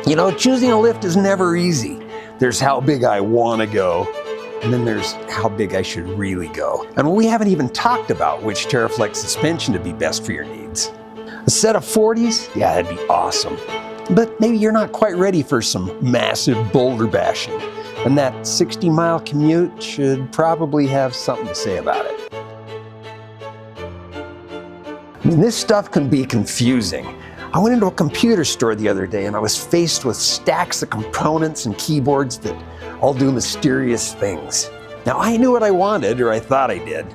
You know, choosing a lift is never easy. There's how big I want to go, and then there's how big I should really go. And we haven't even talked about which TeraFlex suspension to be best for your needs. A set of 40s? Yeah, that'd be awesome. But maybe you're not quite ready for some massive boulder bashing, and that 60-mile commute should probably have something to say about it. I mean, this stuff can be confusing. I went into a computer store the other day and I was faced with stacks of components and keyboards that all do mysterious things. Now, I knew what I wanted, or I thought I did,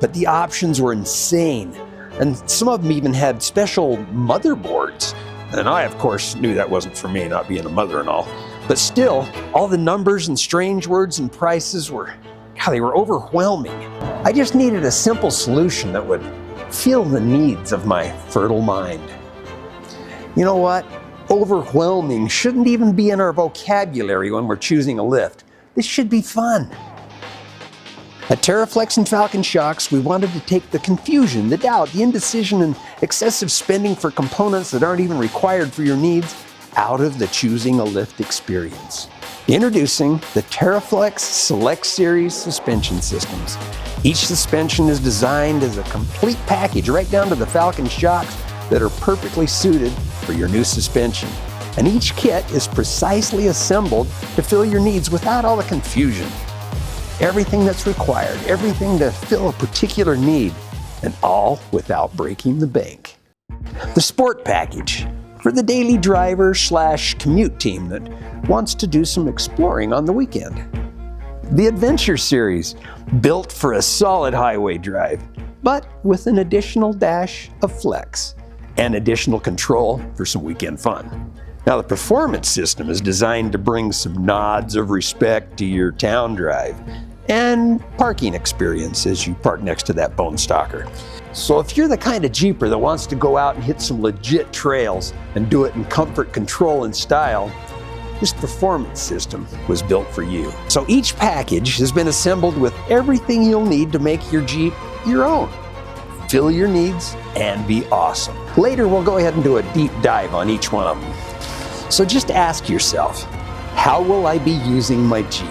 but the options were insane. And some of them even had special motherboards. And I, of course, knew that wasn't for me, not being a mother and all. But still, all the numbers and strange words and prices were, God, they were overwhelming. I just needed a simple solution that would fill the needs of my fertile mind. You know what? Overwhelming shouldn't even be in our vocabulary when we're choosing a lift. This should be fun. At TeraFlex and Falcon shocks, we wanted to take the confusion, the doubt, the indecision, and excessive spending for components that aren't even required for your needs out of the choosing a lift experience. Introducing the TeraFlex Select Series suspension systems. Each suspension is designed as a complete package, right down to the Falcon shocks that are perfectly suited for your new suspension. And each kit is precisely assembled to fill your needs without all the confusion. Everything that's required, everything to fill a particular need, and all without breaking the bank. The Sport Package, for the daily driver / commute team that wants to do some exploring on the weekend. The Adventure Series, built for a solid highway drive, but with an additional dash of flex and additional control for some weekend fun. Now, the Performance System is designed to bring some nods of respect to your town drive and parking experience as you park next to that bone stalker. So if you're the kind of Jeeper that wants to go out and hit some legit trails and do it in comfort, control, and style, this Performance System was built for you. So each package has been assembled with everything you'll need to make your Jeep your own. Fill your needs and be awesome. Later, we'll go ahead and do a deep dive on each one of them. So just ask yourself, how will I be using my Jeep?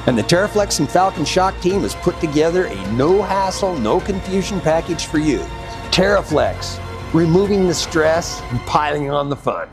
And the TeraFlex and Falcon shock team has put together a no-hassle, no-confusion package for you. TeraFlex, removing the stress and piling on the fun.